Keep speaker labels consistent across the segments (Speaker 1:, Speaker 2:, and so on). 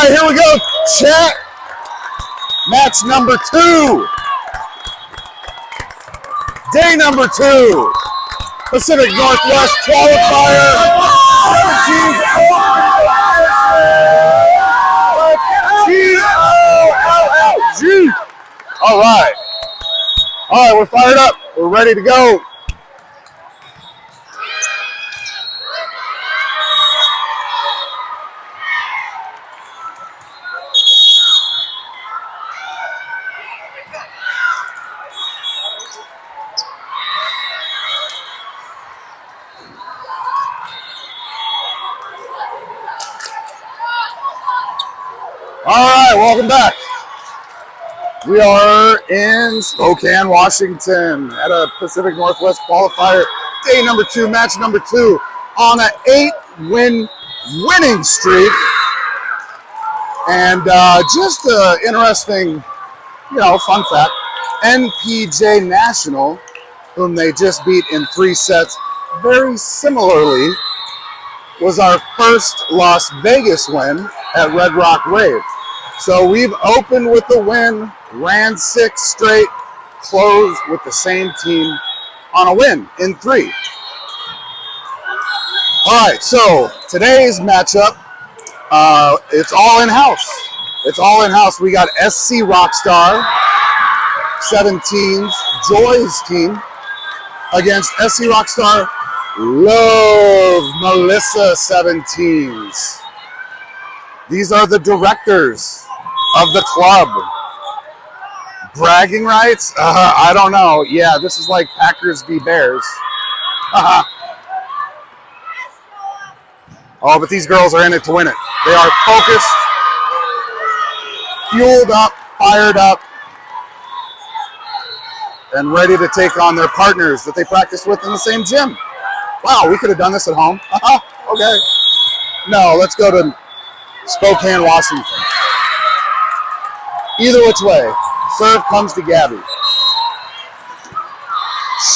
Speaker 1: right, here we go, chat. Match number 2. Day number 2. Pacific Northwest Qualifier. 17s G. All right. All right, we're fired up. We're ready to go. All right, welcome back. We are in Spokane, Washington at a Pacific Northwest Qualifier, day number 2, match number 2 on an 8-win winning streak. And just an interesting, fun fact, NPJ National, whom they just beat in 3 sets, very similarly, was our first Las Vegas win at Red Rock Rave. So we've opened with the win, ran 6 straight, closed with the same team on a win in 3. All right, so today's matchup, it's all in-house. It's all in-house. We got SC Rockstar 17's Joy's team against SC Rockstar Love Melissa 17's. These are the directors of the club. Bragging rights? I don't know. Yeah, this is like Packers v. Bears. Oh, but these girls are in it to win it. They are focused, fueled up, fired up, and ready to take on their partners that they practice with in the same gym. Wow, we could have done this at home. Okay. No, let's go to Spokane, Washington. Either which way, serve comes to Gabby.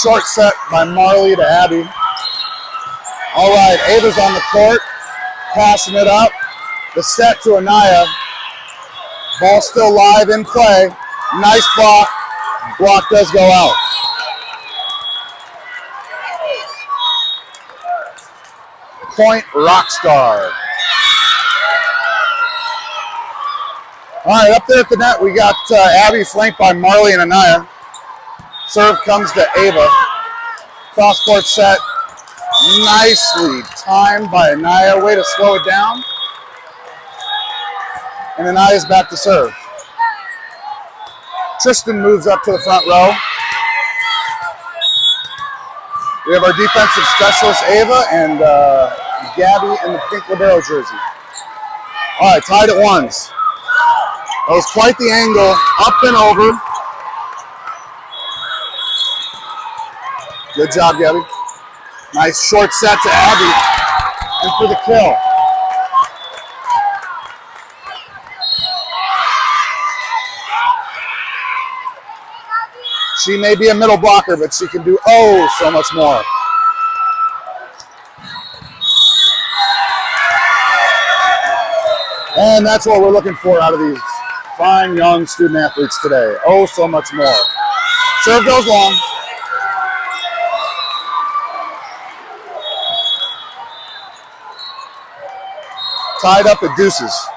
Speaker 1: Short set by Marley to Abby. All right, Ava's on the court, passing it up. The set to Anaya. Ball still live in play. Nice block. Block does go out. Point Rockstar. All right, up there at the net, we got Abby flanked by Marley and Anaya. Serve comes to Ava. Cross-court set. Nicely timed by Anaya. Way to slow it down. And Anaya's back to serve. Tristan moves up to the front row. We have our defensive specialist, Ava, and Gabby in the pink libero jersey. All right, tied at 1s. That was quite the angle, up and over. Good job, Gabby. Nice short set to Abby, and for the kill. She may be a middle blocker, but she can do so much more. And that's what we're looking for out of these fine young student athletes today. So much more. Serve goes long. Tied up at deuces.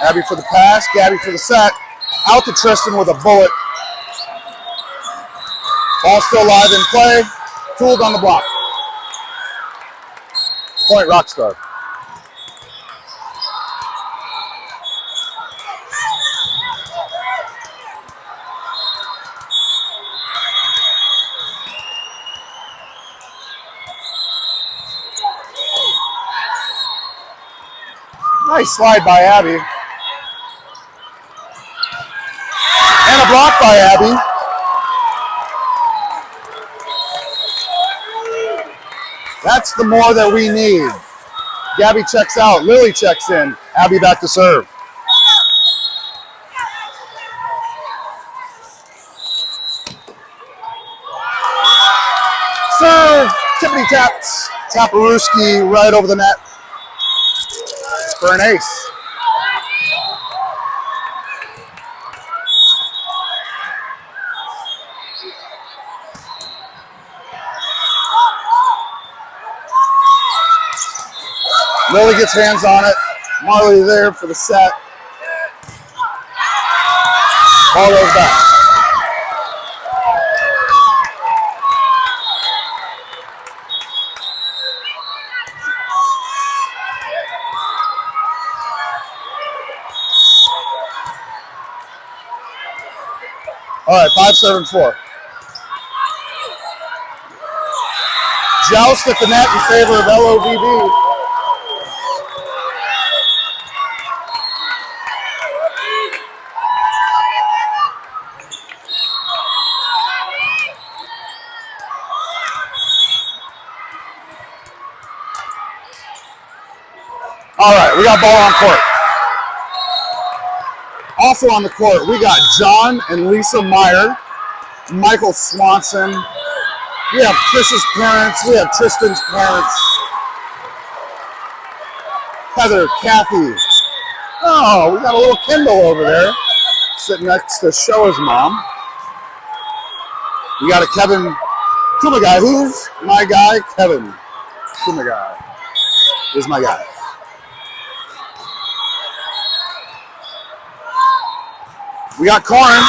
Speaker 1: Abby for the pass, Gabby for the set. Out to Tristan with a bullet. Ball still live in play. Fooled on the block. Point Rockstar. Nice slide by Abby. And a block by Abby. That's the more that we need. Gabby checks out, Lily checks in, Abby back to serve. tapped. Taparuski right over the net for an ace. Lily gets hands on it. Marley there for the set. Ball goes back. All right, 5-7-4. Joust at the net in favor of LOVB. All right, we got ball on court. Also on the court, we got John and Lisa Meyer, Michael Swanson. We have Chris's parents. We have Tristan's parents. Heather, Kathy. Oh, we got a little Kendall over there sitting next to Shoa's mom. We got a Kevin Kumagai. Who's my guy? Kevin Kumagai is my guy. We got Corin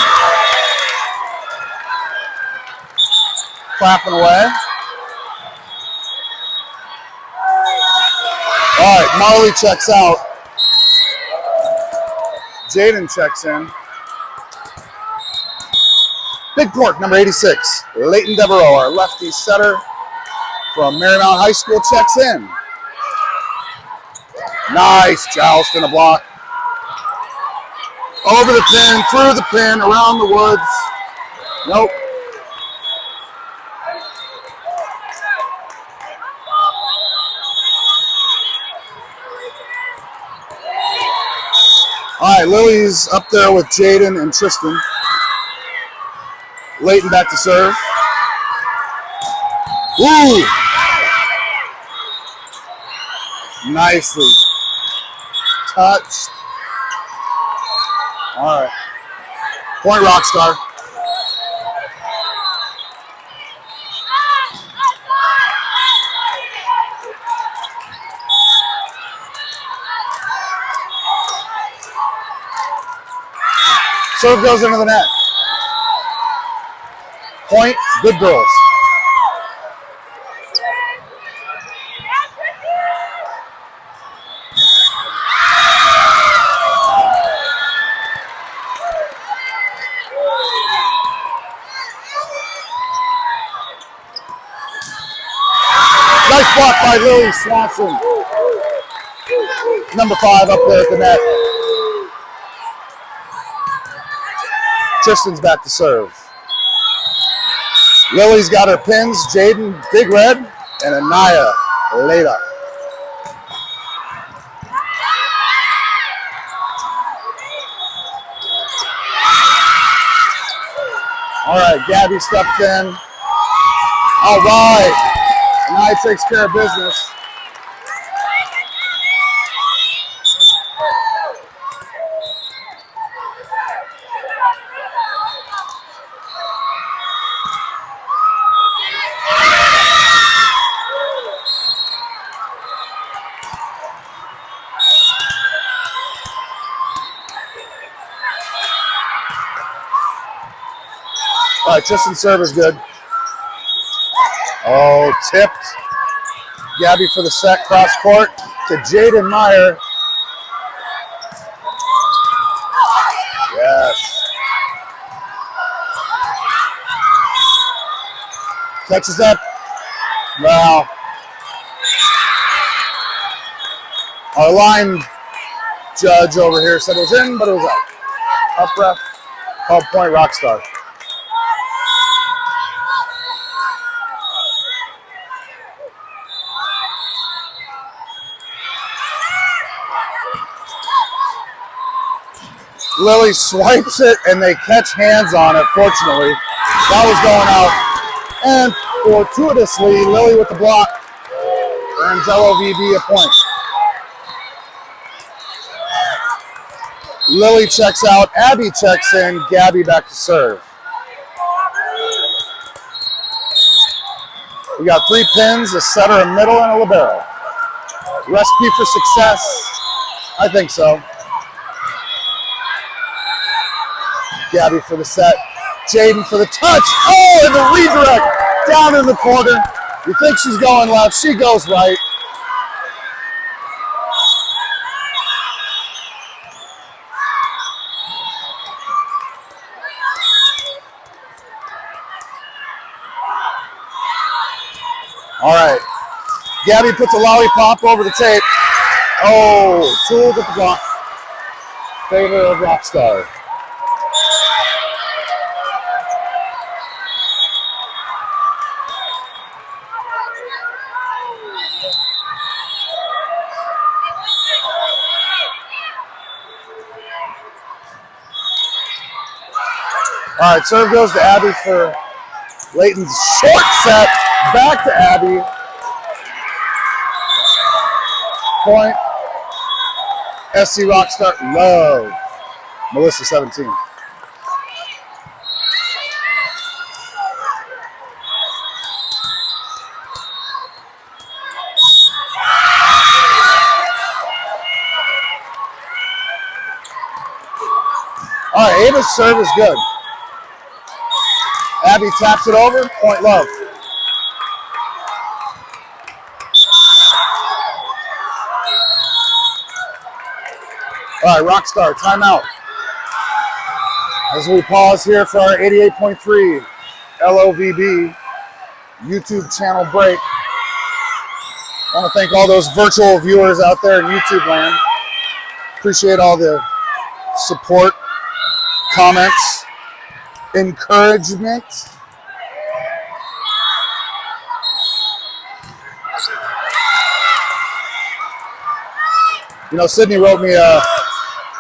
Speaker 1: clapping away. All right, Marley checks out. Jaden checks in. Big Pork, number 86. Leighton Devereaux, our lefty setter from Marymount High School, checks in. Nice joust in a block. Over the pin, through the pin, around the woods. Nope. All right, Lily's up there with Jaden and Tristan. Leighton back to serve. Woo! Nicely touched. All right. Point Rockstar. Serve goes into the net. Point, good girls. Nice block by Lily Swanson. Number 5 up there at the net. Tristan's back to serve. Lily's got her pins. Jaden, Big Red, and Anaya Leda. All right, Gabby steps in. All right. Anaya takes care of business. All right, Tristan's serve is good. Oh, tipped. Gabby for the set, cross court to Jaden Meyer. Yes. Catches up. Well, our line judge over here said it was in, but it was out. Up ref, called point Rockstar. Lily swipes it, and they catch hands on it, fortunately. That was going out. And Fortuitously, Lily with the block earns LOVB a point. Lily checks out, Abby checks in, Gabby back to serve. We got 3 pins, a setter, a middle, and a libero. Recipe for success? I think so. Gabby for the set. Jaden for the touch. Oh, and the redirect down in the corner. You think she's going left, she goes right. All right. Gabby puts a lollipop over the tape. Oh, Tool with the block. Favor of Rockstar. All right, serve goes to Abby for Layton's short set. Back to Abby. Point. SC Rockstar love. Melissa 17. All right, Ava's serve is good. Abby taps it over, point love. All right, Rockstar, timeout. As we pause here for our 88.3 LOVB YouTube channel break. I want to thank all those virtual viewers out there in YouTube land. Appreciate all the support, comments, encouragement. You know, Sydney wrote me a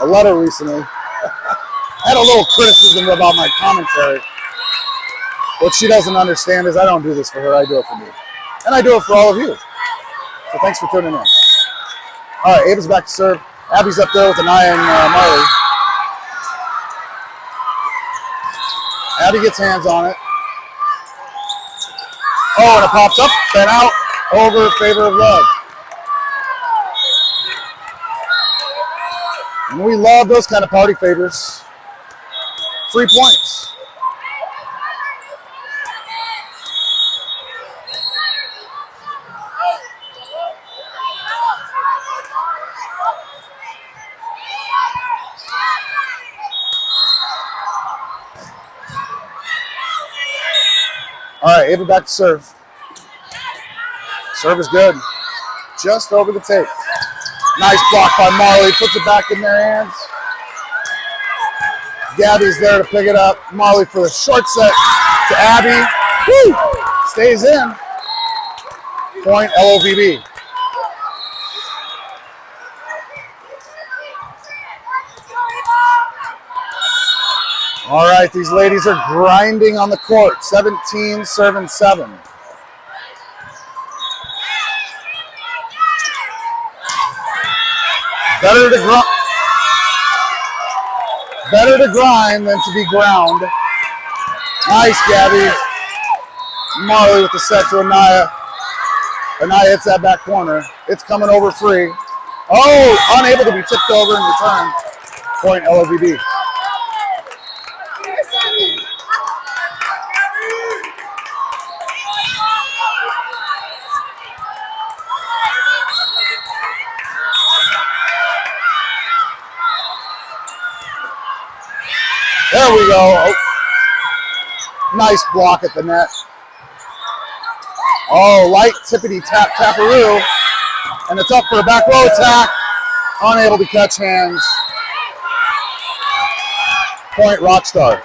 Speaker 1: letter recently. I had a little criticism about my commentary. What she doesn't understand is I don't do this for her, I do it for me. And I do it for all of you. So thanks for tuning in. All right, Ava's back to serve. Abby's up there with Anaya and Marley. Abby gets hands on it. Oh, and it pops up and out over favor of love. And we love those kind of party favors. 3 points. All right, Ava back to serve. Serve is good. Just over the tape. Nice block by Marley. Puts it back in their hands. Gabby's there to pick it up. Marley for the short set to Abby. Woo! Stays in. Point LOVB. All right, these ladies are grinding on the court. 17, serving 7. Better to grind than to be ground. Nice, Gabby. Marley with the set to Anaya. Anaya hits that back corner. It's coming over free. Oh, unable to be tipped over in return. Point LOVB. There we go. Oh. Nice block at the net. Oh, light tippity tap taparoo. And it's up for a back row attack. Unable to catch hands. Point Rockstar.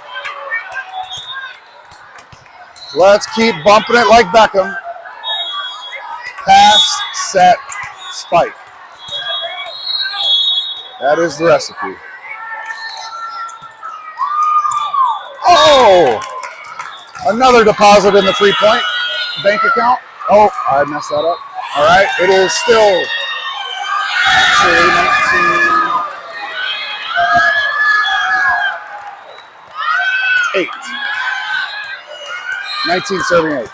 Speaker 1: Let's keep bumping it like Beckham. Pass, set, spike. That is the recipe. Oh! Another deposit in the 3-point. bank account. Oh, I messed that up. All right, it is still 19, 8. 19 serving 8.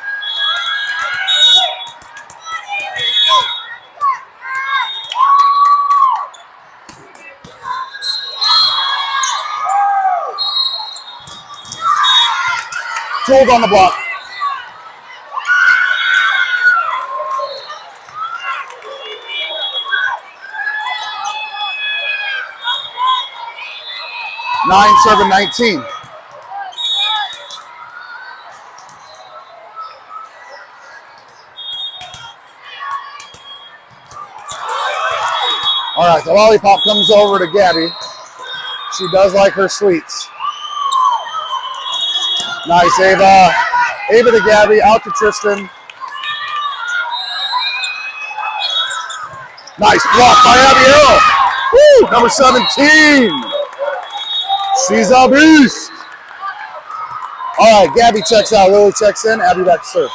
Speaker 1: Hold on the block. Nine serving 19. All right, the lollipop comes over to Gabby. She does like her sweets. Nice, Ava. Ava to Gabby, out to Tristan. Nice block by Abby Earl. Woo, number 17. She's a beast. All right, Gabby checks out. Lily checks in. Abby back to serve.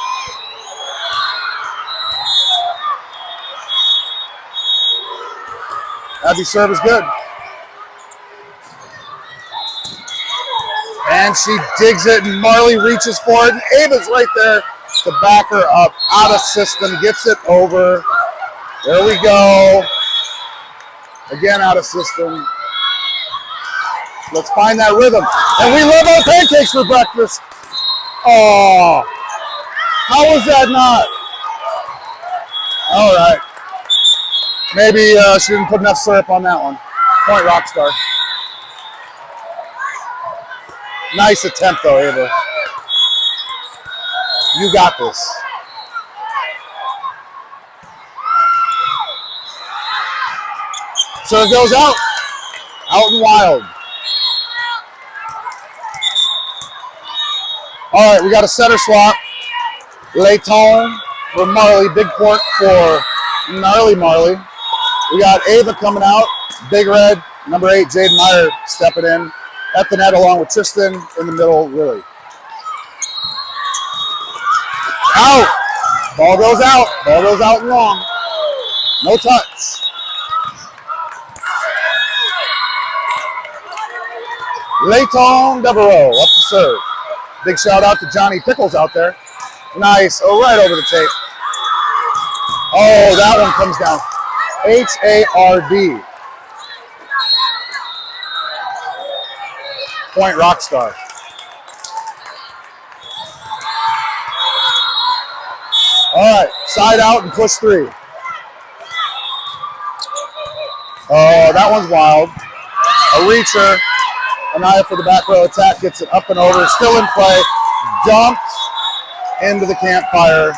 Speaker 1: Abby's serve is good. And she digs it, and Marley reaches for it, and Ava's right there to back her up. Out of system, gets it over. There we go. Again, out of system. Let's find that rhythm. And we love our pancakes for breakfast. Oh, how was that not? All right. Maybe she didn't put enough syrup on that one. Point Rockstar. Nice attempt, though, Ava. You got this. So it goes out. Out and wild. All right, we got a setter swap. Layton for Marley. Big Pork for Gnarly Marley. We got Ava coming out. Big Red. Number 8, Jaden Meyer stepping in. At the net along with Tristan. In the middle, Lily. Out. Ball goes out. Ball goes out and long. No touch. Layton Devereaux up to serve. Big shout out to Johnny Pickles out there. Nice. Oh, right over the tape. Oh, that one comes down. H-A-R-D. Point Rockstar. All right, side out and push 3. Oh, that one's wild. A reacher. Anaya for the back row attack, gets it up and over, still in play, dumped into the campfire.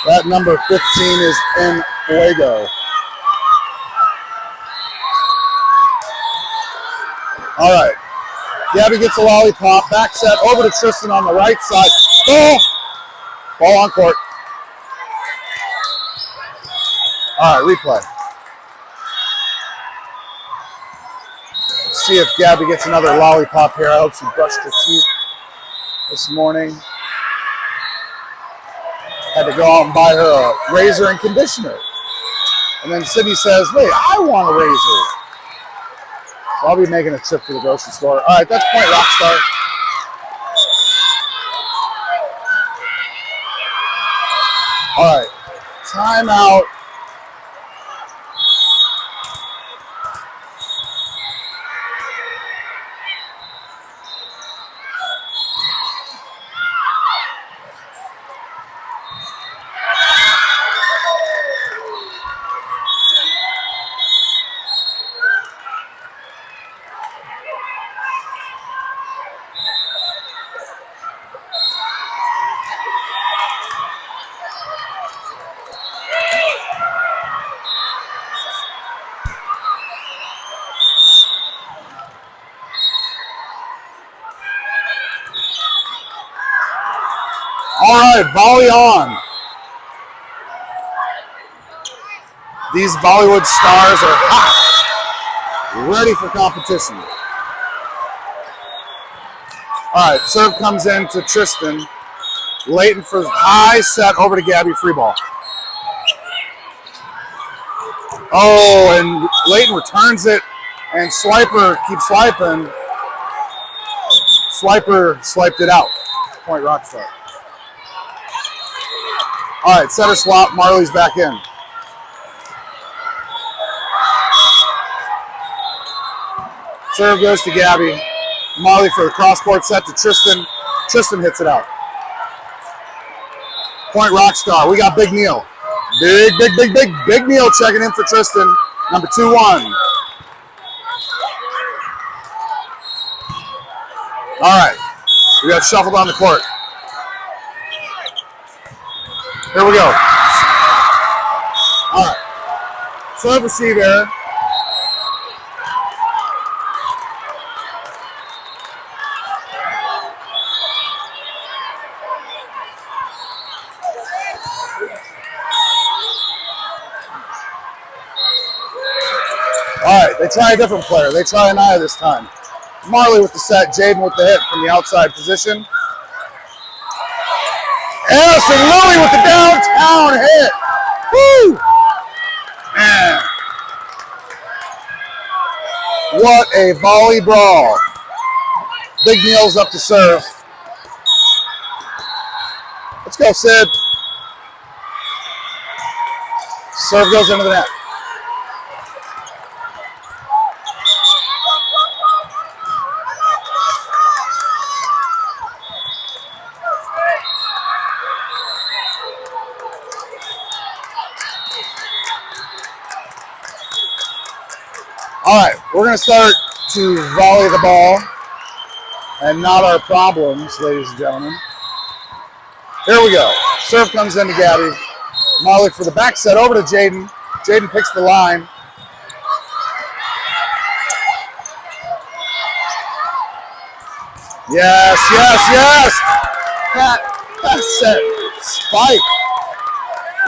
Speaker 1: That number 15 is in fuego. All right, Gabby gets a lollipop, back set over to Tristan on the right side. Oh! Ball on court. All right, replay. Let's see if Gabby gets another lollipop here. I hope she brushed her teeth this morning. Had to go out and buy her a razor and conditioner. And then Sydney says, wait, I want a razor. So I'll be making a trip to the grocery store. All right, that's Point Rockstar. All right, timeout. All right, volley on. These Bollywood stars are hot, ready for competition. All right, serve comes in to Tristan. Leighton for high set over to Gabby, free ball. Oh, and Leighton returns it, and Swiper keeps swiping. Swiper swiped it out. Point Rockstar. All right, setter swap. Marley's back in. Serve goes to Gabby. Marley for the cross-court set to Tristan. Tristan hits it out. Point Rockstar. We got Big Neil. Big Neil checking in for Tristan. Number 2-1. All right. We got shuffled on the court. Here we go. All right. Serve receive error. All right, they try a different player. They try Anaya this time. Marley with the set, Jaden with the hit from the outside position. Allison Lilly with the downtown hit. Woo! Man. What a volley brawl. Big Neil's up to serve. Let's go, Sid. Serve goes into the net. All right, we're going to start to volley the ball and not our problems, ladies and gentlemen. Here we go. Serve comes into Gabby. Marley for the back set over to Jaden. Jaden picks the line. Yes. Pass set. Spike.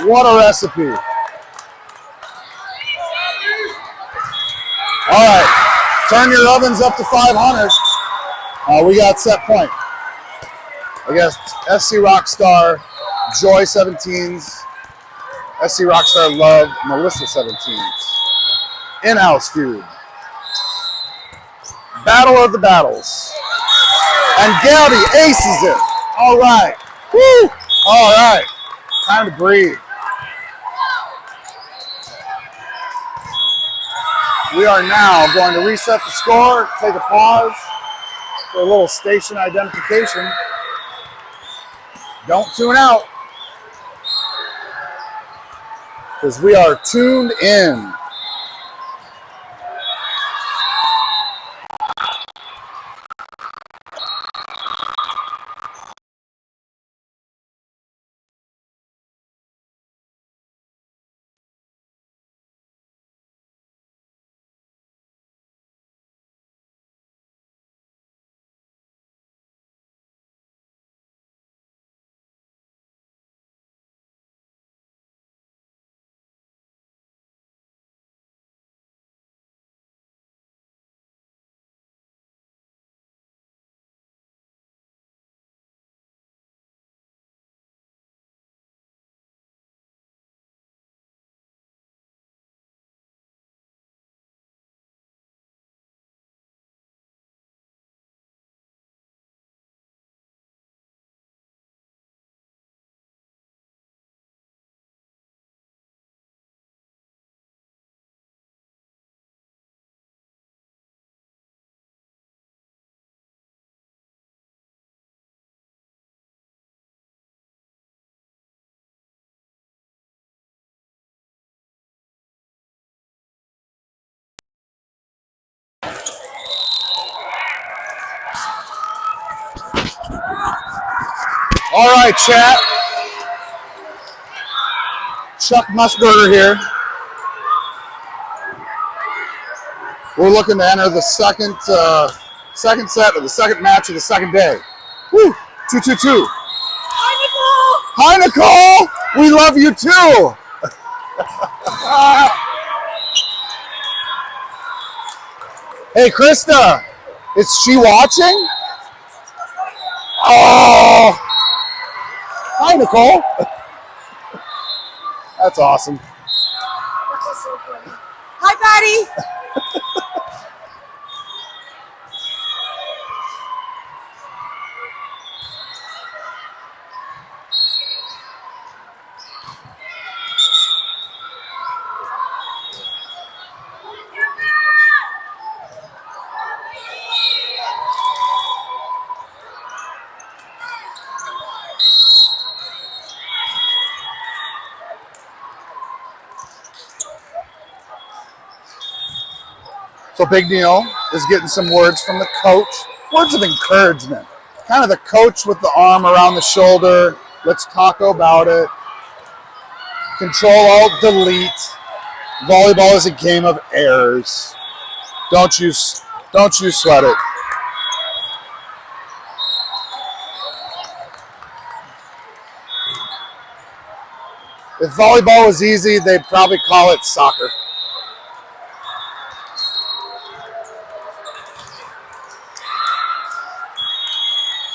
Speaker 1: What a recipe. All right, turn your ovens up to 500. We got set point. Against SC Rockstar, Joy 17s, SC Rockstar Love, Melissa 17s. In-house feud. Battle of the battles. And Gabby aces it. All right. Woo! All right. Time to breathe. We are now going to reset the score, take a pause for a little station identification. Don't tune out, because we are tuned in. All right, chat. Chuck Musburger here. We're looking to enter the second set of the second match of the second day. Woo! 2-2-2. Hi, Nicole. We love you too. Hey, Krista, is she watching? Oh! Hi, Nicole. That's awesome.
Speaker 2: Hi, Patty.
Speaker 1: So Big Neil is getting some words from the coach. Words of encouragement. Kind of the coach with the arm around the shoulder. Let's talk about it. Control, Alt, Delete. Volleyball is a game of errors. Don't you sweat it. If volleyball was easy, they'd probably call it soccer.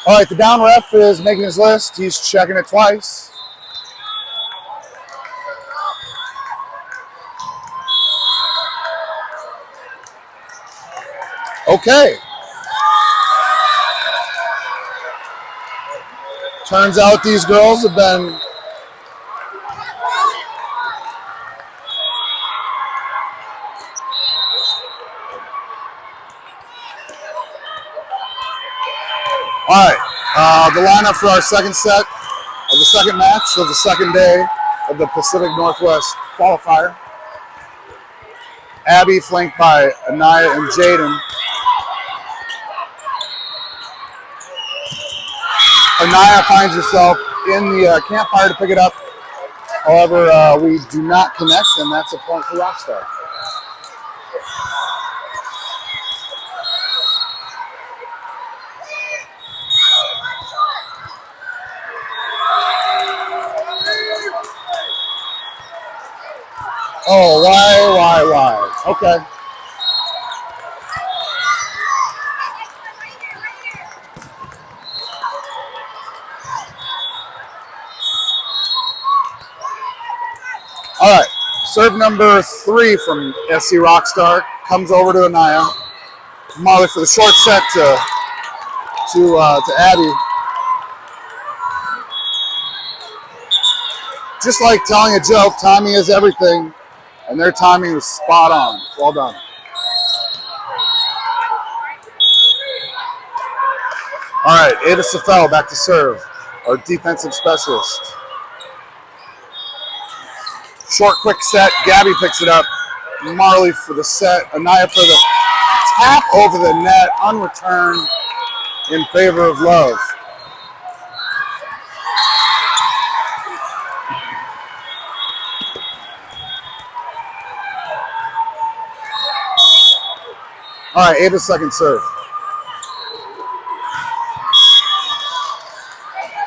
Speaker 1: All right, the down ref is making his list. He's checking it twice. Okay. Turns out these girls have been all right, the lineup for our second set of the second match of the second day of the Pacific Northwest Qualifier. Abby flanked by Anaya and Jaden. Anaya finds herself in the campfire to pick it up. However, we do not connect, and that's a point for Rockstar. Oh, why? Okay. All right, serve number 3 from SC Rockstar comes over to Anaya. Molly for the short set to Abby. Just like telling a joke, timing is everything, and their timing was spot on. Well done. All right, Ava Safel back to serve, our defensive specialist. Short, quick set. Gabby picks it up. Marley for the set. Anaya for the tap over the net, unreturned in favor of Love. All right, Ava's second serve.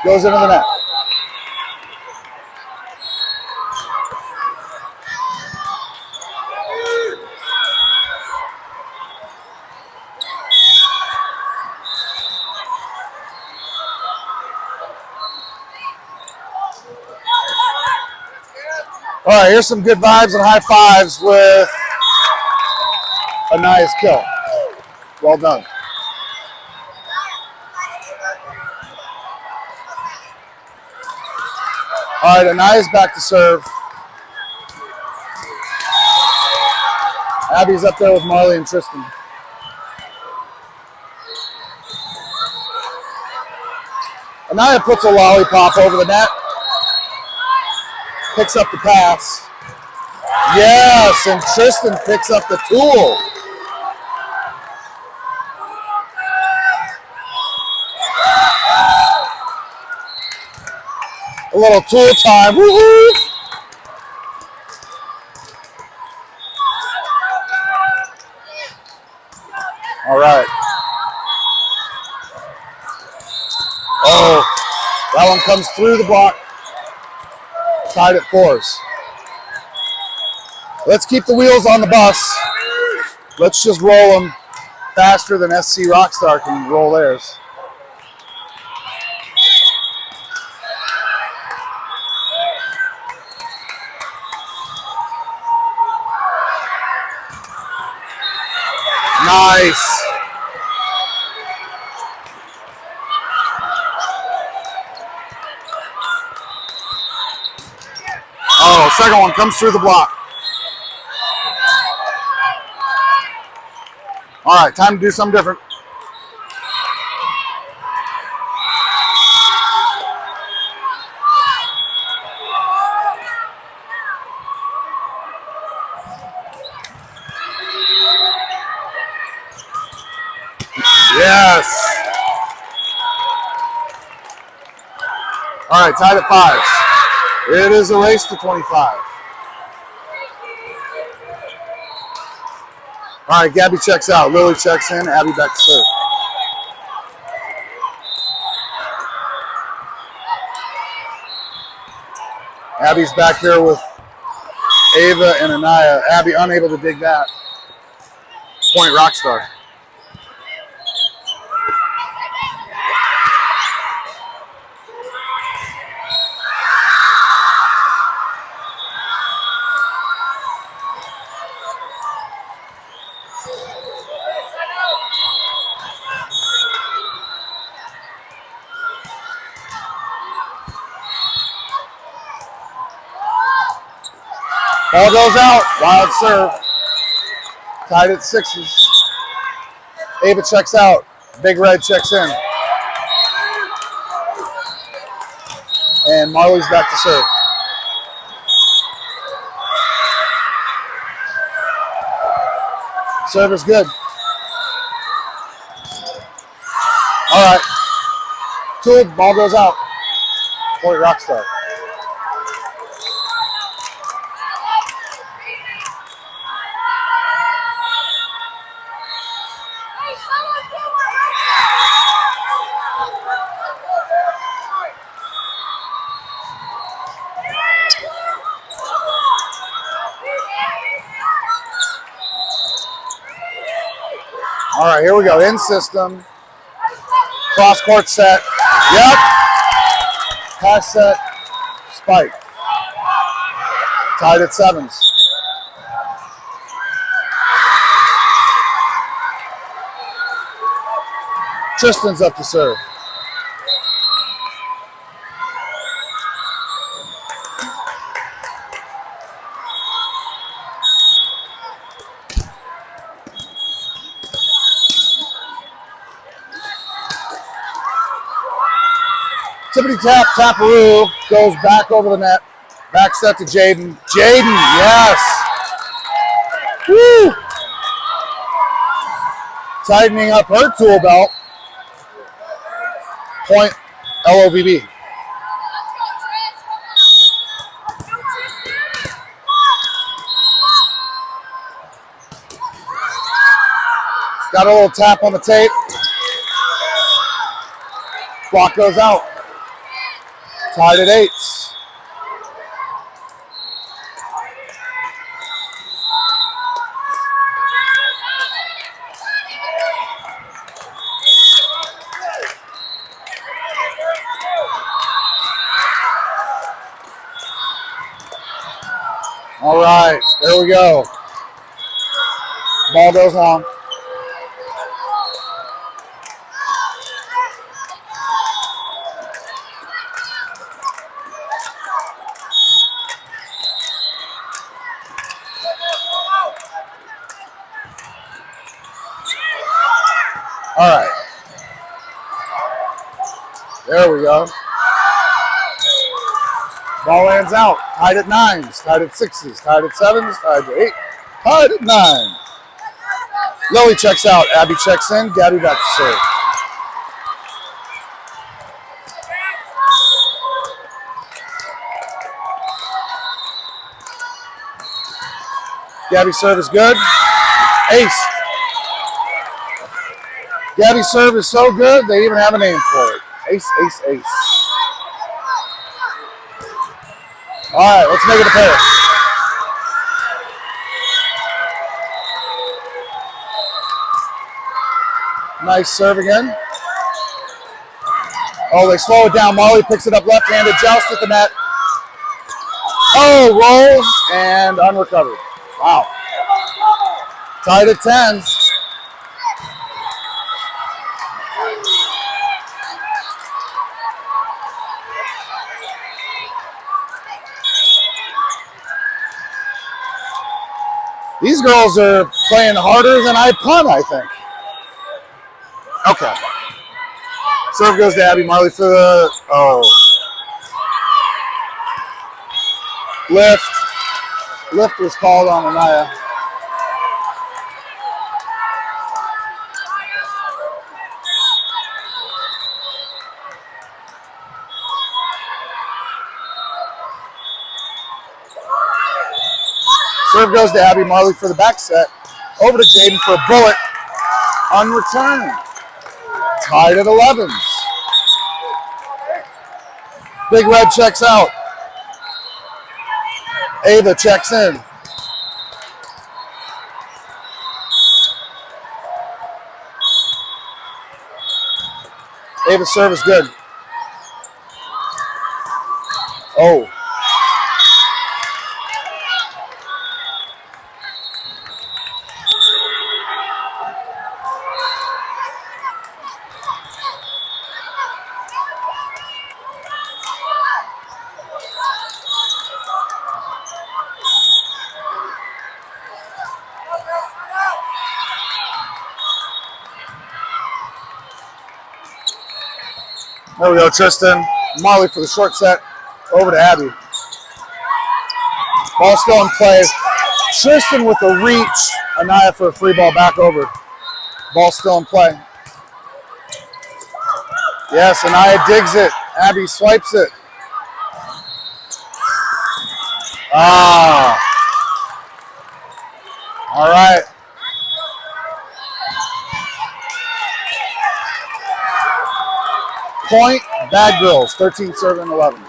Speaker 1: Goes into the net. All right, here's some good vibes and high fives with Anaya's kill. Well done. All right, Anaya's back to serve. Abby's up there with Marley and Tristan. Anaya puts a lollipop over the net. Picks up the pass. Yes, and Tristan picks up the tool. A little tool time. Woo-hoo! All right. Oh, that one comes through the block. Tied at 4s. Let's keep the wheels on the bus. Let's just roll them faster than SC Rockstar can roll theirs. Ace. Oh, second one comes through the block. All right, time to do something different. Yes. All right, tied at 5. It is a race to 25. All right, Gabby checks out. Lily checks in. Abby back to serve. Abby's back here with Ava and Anaya. Abby unable to dig that. Point Rockstar. Ball goes out. Wild serve. Tied at 6s. Ava checks out. Big Red checks in. And Marley's back to serve. Serve is good. All right. Two, ball goes out. Point Rockstar. All right, here we go. In system. Cross court set. Yep. Pass set. Spike. Tied at 7s. Tristan's up to serve. Tippity tap, Taparoo goes back over the net. Back set to Jaden. Jaden, yes. Woo. Tightening up her tool belt. Point LOVB. Got a little tap on the tape. Block goes out. Tied at 8s. All right, there we go. Ball goes long. All right. There we go. Ball lands out. Tied at 9s. Tied at 6s. Tied at 7s. Tied at 8. Tied at 9. Lily checks out. Abby checks in. Gabby back to serve. Gabby's serve is good. Ace. Gabby's serve is so good, they even have a name for it. Ace, ace, ace. All right, let's make it a pair. Nice serve again. Oh, they slow it down. Molly picks it up left-handed, joust at the net. Oh, rolls and unrecovered. Wow. Tied at 10s. These girls are playing harder than I punt, I think. Okay. Serve goes to Abby Marley for the, lift. Lift was called on Anaya. Serve goes to Abby Marley for the back set. Over to Jaden for a bullet. Unreturned. Tied at 11s. Big Red checks out. Ava checks in. Ava's serve is good. Oh. There we go, Tristan. Marley for the short set. Over to Abby. Ball still in play. Tristan with the reach. Anaya for a free ball back over. Ball still in play. Yes, Anaya digs it. Abby swipes it. Ah. All right. Point, Bad Girls, 13 serving 11.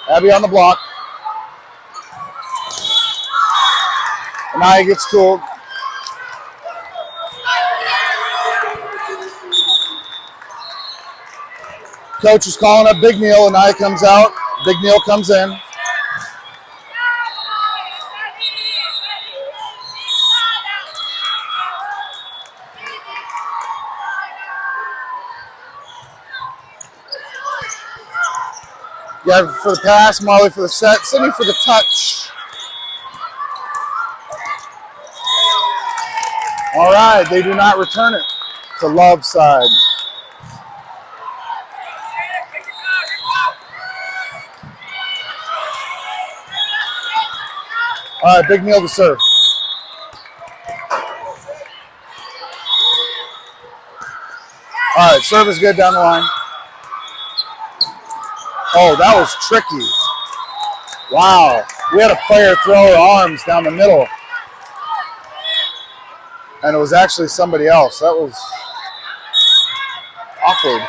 Speaker 1: Abby on the block. Anaya gets tooled. Coach is calling up Big Neil. Anaya comes out. Big Neil comes in. Gavin for the pass, Marley for the set, Sydney for the touch. All right, they do not return it to Love side. All right, Big Neil to serve. All right, serve is good down the line. Oh, that was tricky. Wow. We had a player throw her arms down the middle. And it was actually somebody else. That was awkward.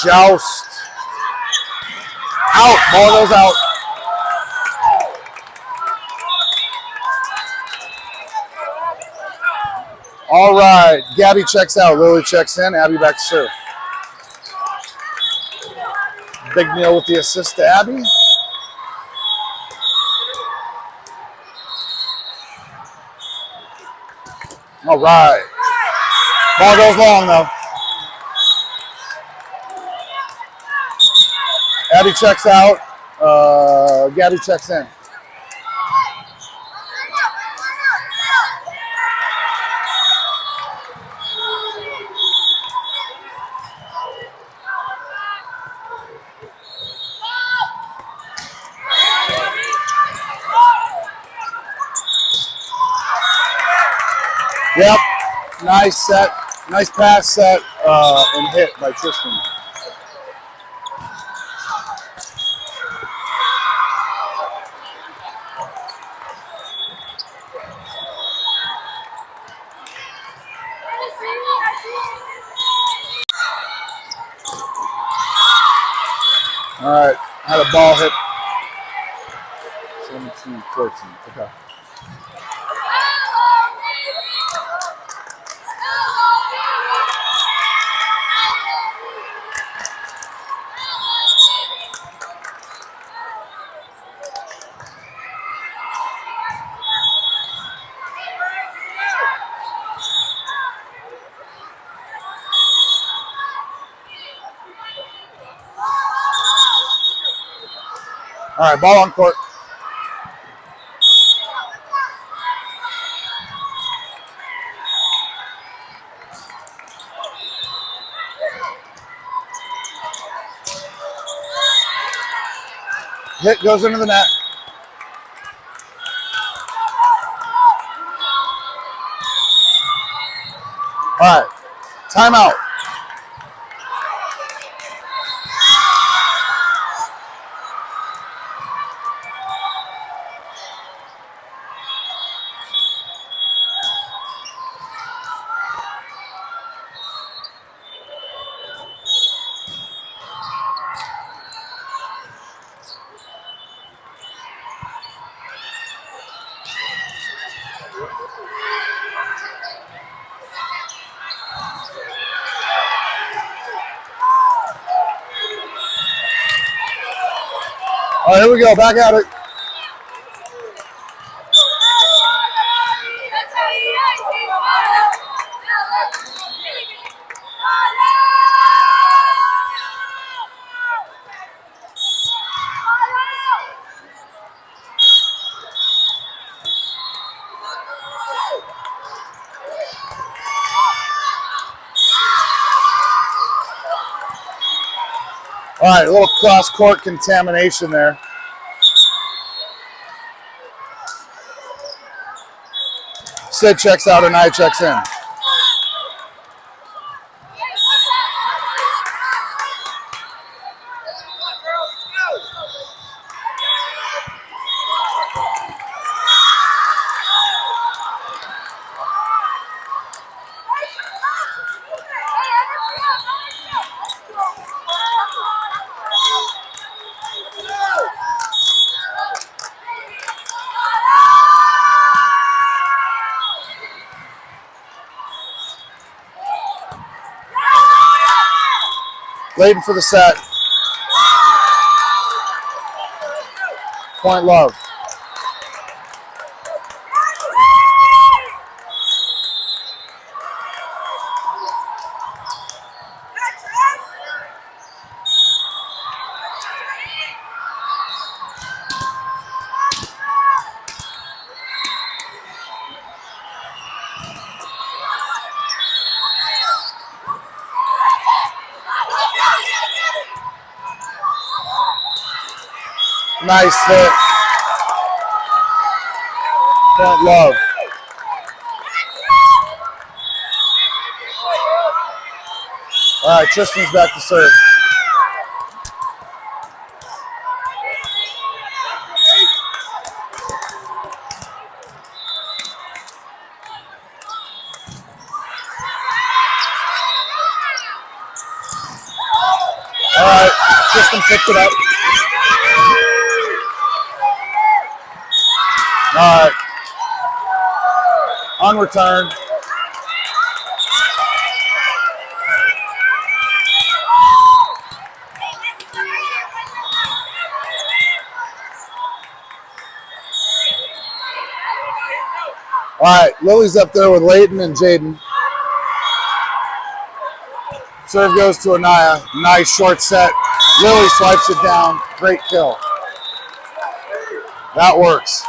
Speaker 1: Joust. Out. Ball goes out. All right. Gabby checks out. Lily checks in. Abby back to serve. Big Neil with the assist to Abby. All right. Ball goes long, though. Abby checks out. Gabby checks in. Yep. Nice set. Nice pass set and hit by Tristan. All right, had a ball hit 14. Okay. All right, ball on court. Hit goes into the net. All right, timeout. All right, here we go. Back at it. All right, a little cross-court contamination there. Sid checks out and I checks in. Layden for the set. Point Love. Nice hit. Point Love. All right, Tristan's back to serve. All right, Tristan picks it up. All right. On return. All right, Lily's up there with Layden and Jaden. Serve goes to Anaya. Nice short set. Lily swipes it down. Great kill. That works.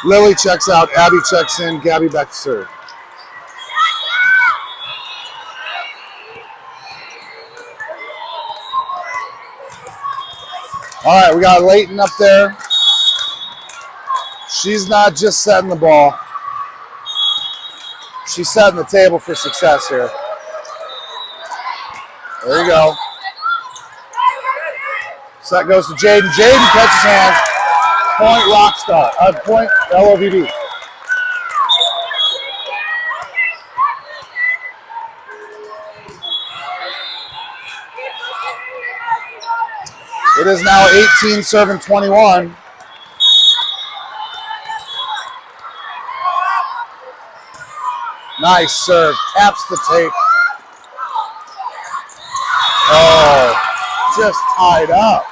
Speaker 1: Lily checks out. Abby checks in. Gabby back to serve. All right, we got Layton up there. She's not just setting the ball. She's setting the table for success here. There you go. Set goes to Jaden. Jaden catches hands. Point Rockstar. Point LOVD. It is now 18 serving 21. Nice serve. Taps the tape. Oh, just tied up.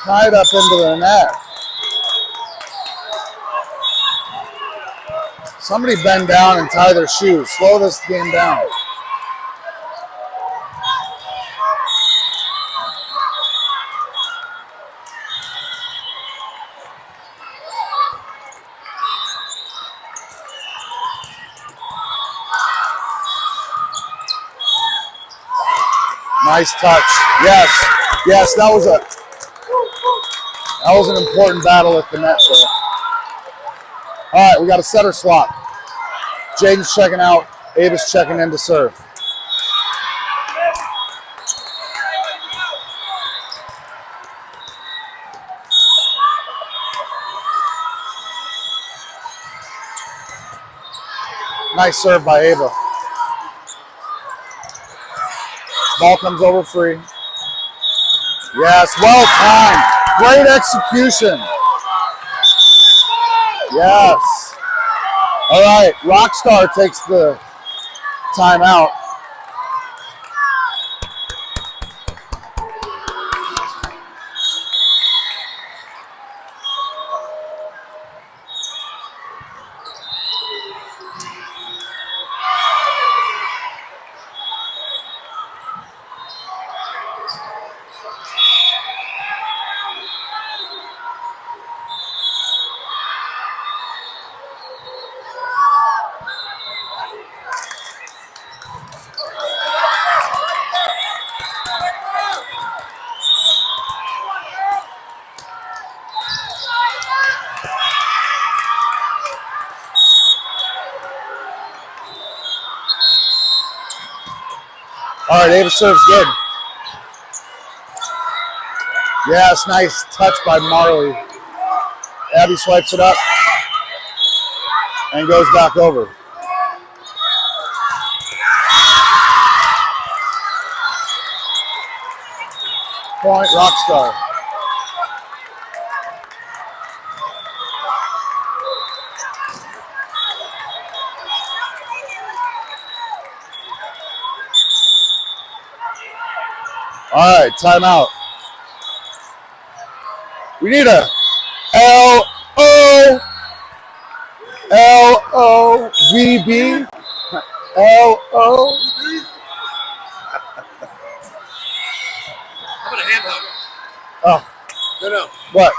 Speaker 1: Tied up into the net. Somebody bend down and tie their shoes. Slow this game down. Nice touch. Yes. Yes, that was an important battle at the net there. All right, we got a setter swap. Jaden's checking out. Ava's checking in to serve. Nice serve by Ava. Ball comes over free. Yes, well timed. Great execution. Yes. All right, Rockstar takes the timeout. All right, Ava serves good. Yes, nice touch by Marley. Abby swipes it up and goes back over. Point, Rockstar. All right, timeout. We need a L-O-V-B. L-O.
Speaker 2: How about a hand hug?
Speaker 1: Oh.
Speaker 2: No.
Speaker 1: What?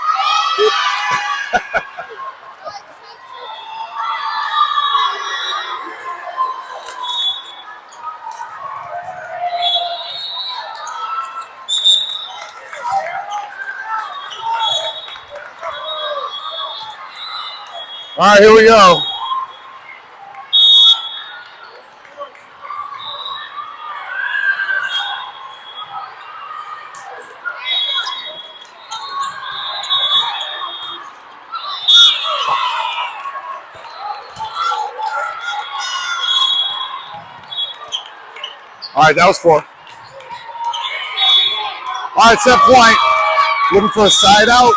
Speaker 1: All right, here we go. All right, that was 4. All right, set point. Looking for a side out.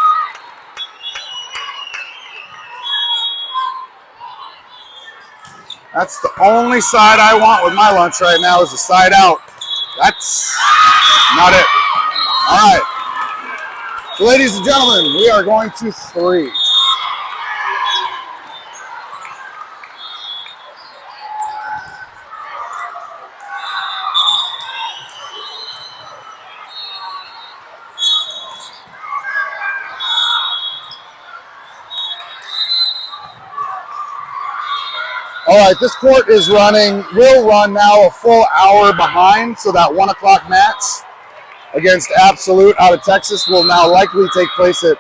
Speaker 1: That's the only side I want with my lunch right now is a side out. That's not it. All right. So ladies and gentlemen, we are going to 3. All right, this court is running, will run now a full hour behind, so that 1 o'clock match against Absolute out of Texas will now likely take place at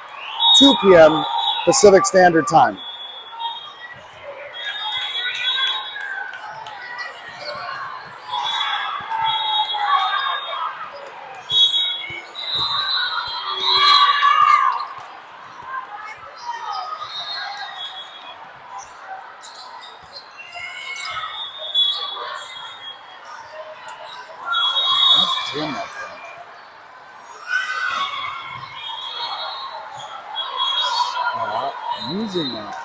Speaker 1: 2 p.m. Pacific Standard Time. Damn that thing. Stop using that.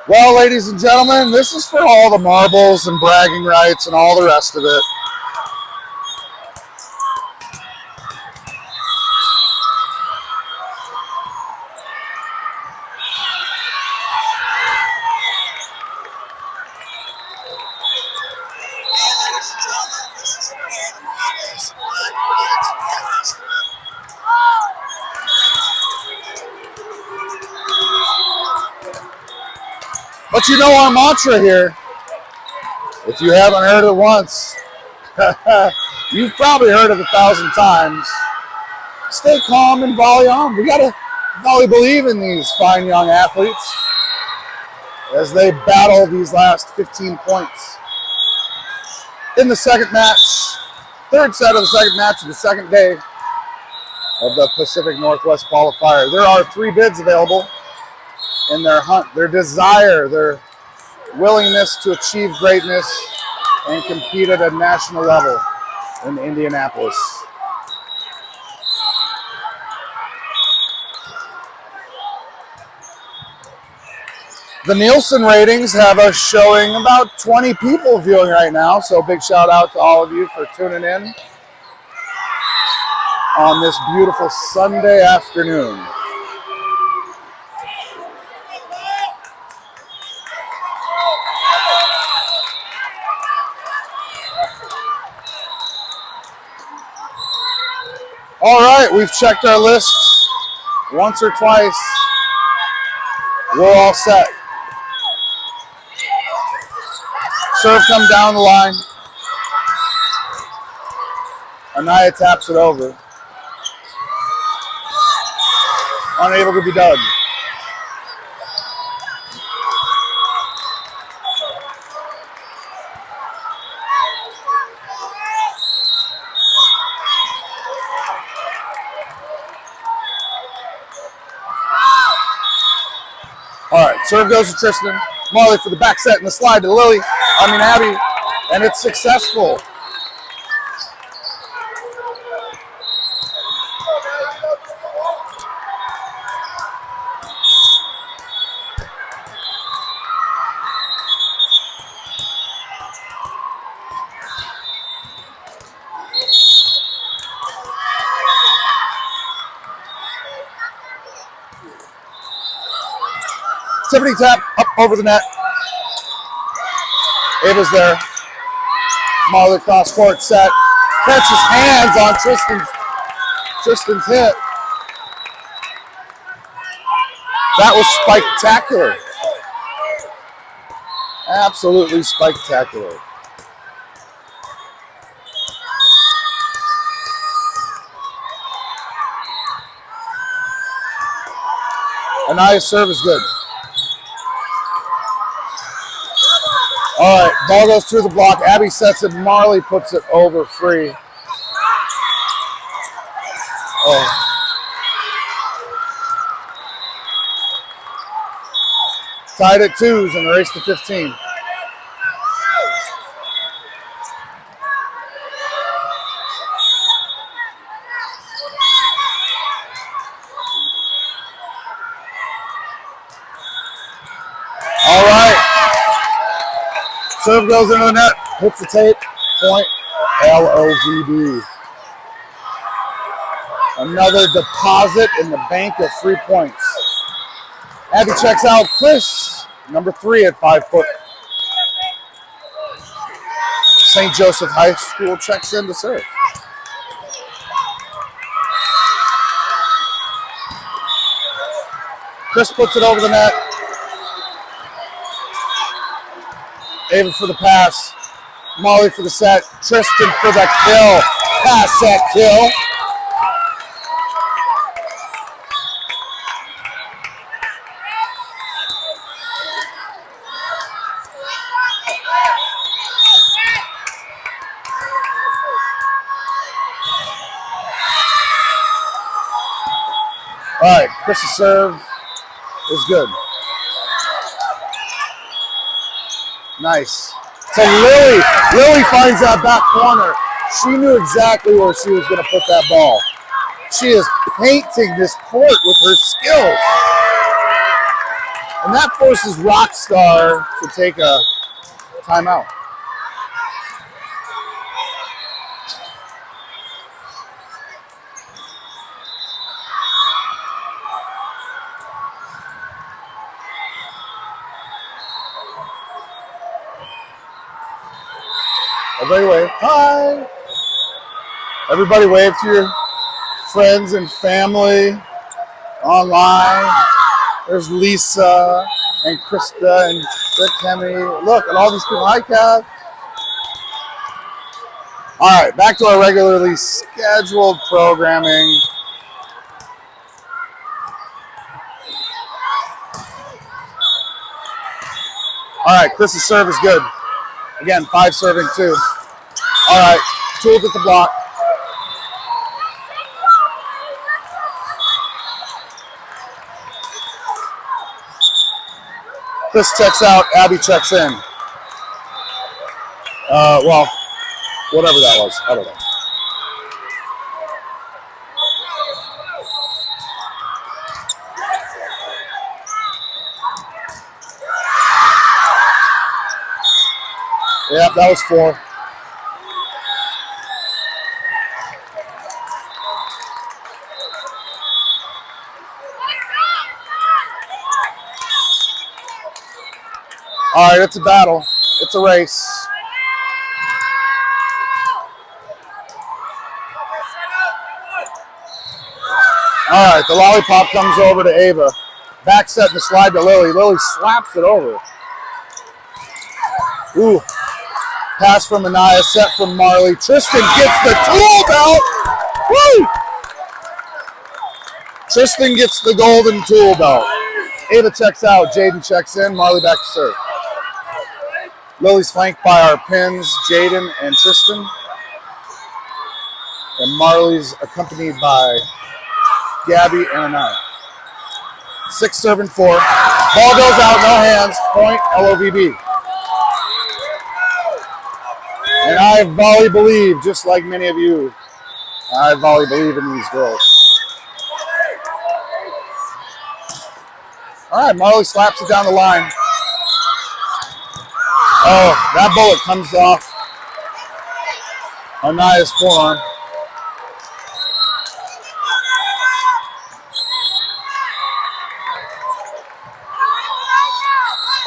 Speaker 1: Well, ladies and gentlemen, this is for all the marbles and bragging rights and all the rest of it. But you know our mantra here, if you haven't heard it once, you've probably heard it 1,000 times. Stay calm and volley on. We got to volley believe in these fine young athletes as they battle these last 15 points. In the second match, third set of the second match of the second day of the Pacific Northwest Qualifier. There are 3 bids available in their hunt, their desire, their willingness to achieve greatness and compete at a national level in Indianapolis. The Nielsen ratings have us showing about 20 people viewing right now, so big shout out to all of you for tuning in on this beautiful Sunday afternoon. All right, we've checked our list once or twice. We're all set. Serve come down the line. Anaya taps it over. Unable to be dug. All right, serve goes to Tristan. Marley for the back set and the slide to Abby, and it's successful. Tippity tap up over the net. Ava's there. Marley cross court set. Catches hands on Tristan's hit. That was spectacular. Absolutely spectacular. Anaya's serve is good. All right, ball goes through the block. Abby sets it. Marley puts it over free. Oh. Tied at 2s and the race to 15. All right. Serve goes into the net, hits the tape, point, LOVD. Another deposit in the bank of 3 points. Abby checks out Chris, number 3 at 5 foot. St. Joseph High School checks in to serve. Chris puts it over the net. Ava for the pass. Molly for the set. Tristan for the kill. Pass set kill. All right, Chris's serve is good. Nice. to Lily. Lily finds that back corner. She knew exactly where she was going to put that ball. She is painting this court with her skills. And that forces Rockstar to take a timeout. Everybody wave. Hi. Everybody wave to your friends and family online. There's Lisa and Krista and Rick Hemi. Look at all these people. Hi, Kev. All right, back to our regularly scheduled programming. All right, Chris's serve is good. Again, 5 serving 2. All right, Tool at the block. Chris checks out, Abby checks in. Well, whatever that was, I don't know. Yep, that was 4. All right, it's a battle. It's a race. All right, the lollipop comes over to Ava. Back set and slide to Lily. Lily slaps it over. Ooh. Pass from Anaya, set from Marley. Tristan gets the tool belt. Woo! Tristan gets the golden tool belt. Ava checks out. Jaden checks in. Marley back to serve. Lily's flanked by our pins, Jaden and Tristan. And Marley's accompanied by Gabby and Anaya. 6 serving 4. Ball goes out, no hands. Point, LOVB. And I volley believe, just like many of you, I volley believe in these girls. All right, Marley slaps it down the line. Oh, that bullet comes off Anaya's forearm.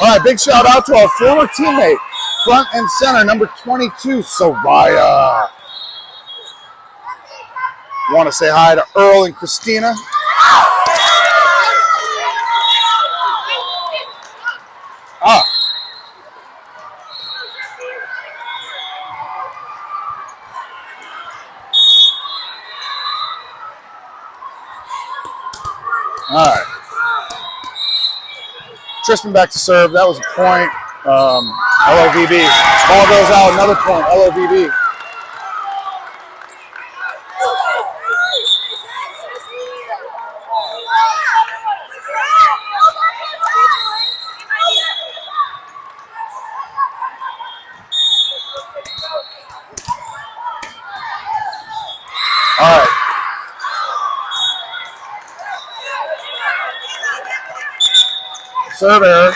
Speaker 1: All right, big shout out to our former teammate, front and center, number 22, Soraya. Want to say hi to Earl and Christina. Ah. All right. Tristan back to serve. That was a point. LOVB. Ball goes out. Another point. LOVB. All right. Serve error.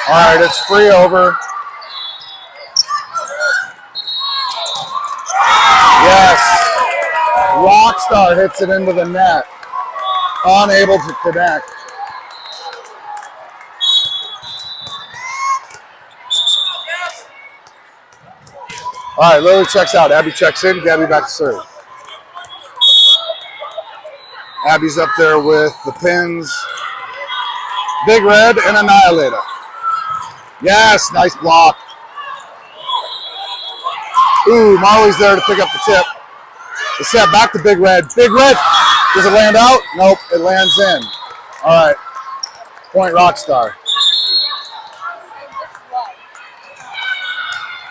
Speaker 1: All right, it's free over. Yes. Rockstar hits it into the net. Unable to connect. All right, Lily checks out. Abby checks in. Gabby back to serve. Abby's up there with the pins. Big Red and Annihilator. Yes, nice block. Ooh, Marley's there to pick up the tip. The set back to Big Red. Big Red. Does it land out? Nope, it lands in. All right. Point Rockstar.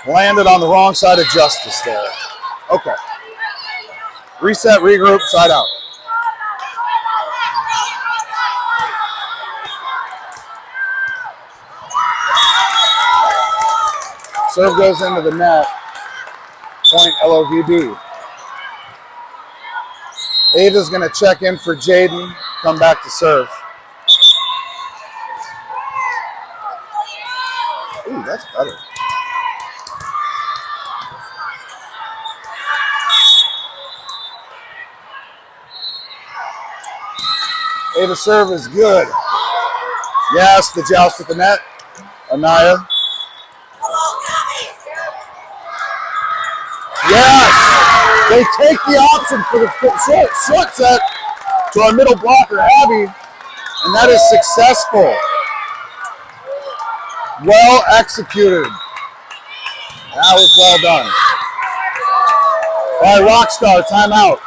Speaker 1: Landed on the wrong side of justice there. Okay. Reset, regroup, side out. Serve goes into the net. Point LOVB. Ava's going to check in for Jaden. Come back to serve. Ooh, that's better. Ava's serve is good. Yes, the joust at the net. Anaya. Yes! They take the option for the short set to our middle blocker, Abby, and that is successful. Well executed. That was well done. All right, Rockstar, timeout.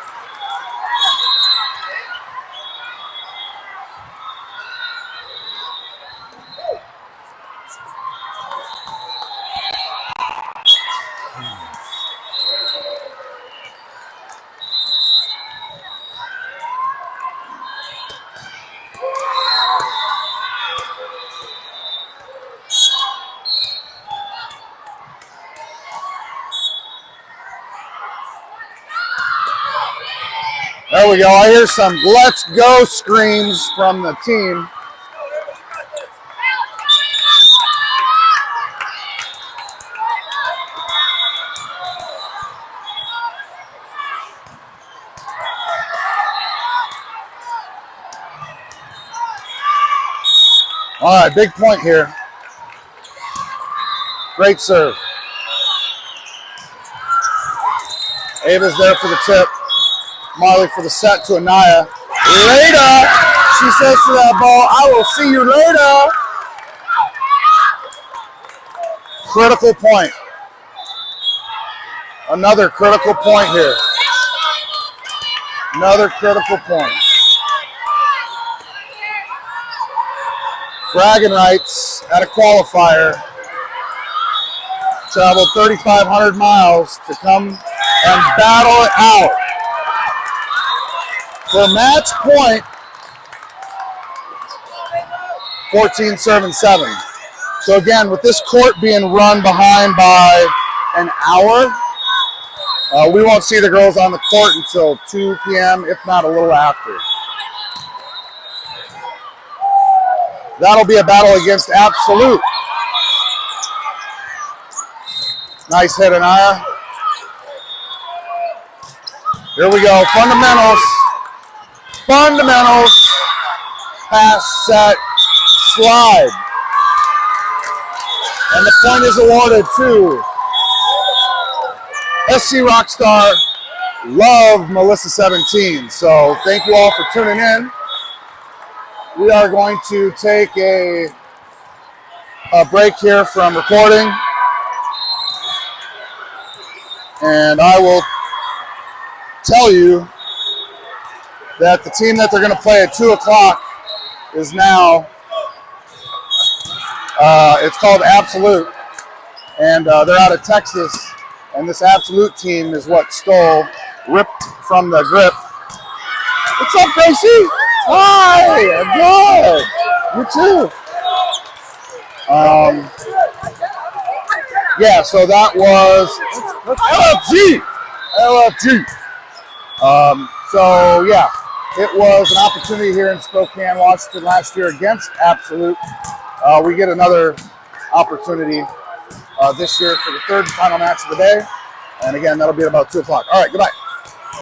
Speaker 1: There we go. I hear some let's go screams from the team. All right, big point here. Great serve. Ava's there for the tip. Marley for the set to Anaya. Later, she says to that ball, I will see you later. Critical point. Another critical point here. Another critical point. Bragging rights at a qualifier. Traveled 3,500 miles to come and battle it out. For match point, 14-7. So again, with this court being run behind by an hour, we won't see the girls on the court until 2 p.m., if not a little after. That'll be a battle against Absolute. Nice hit, Anaya. Here we go, fundamentals. Fundamentals, pass, set, slide. And the point is awarded to SC Rockstar, love Melissa 17. So thank you all for tuning in. We are going to take a break here from recording. And I will tell you that the team that they're going to play at 2 o'clock is now, it's called Absolute, and they're out of Texas, and this Absolute team is what stole, ripped from the grip. What's up, Gracie? Hi, I'm good. You too. Yeah, so that was LFG. So yeah. It was an opportunity here in Spokane, Washington last year against Absolute. We get another opportunity this year for the third and final match of the day. And again, that'll be at about 2 o'clock. All right, goodbye.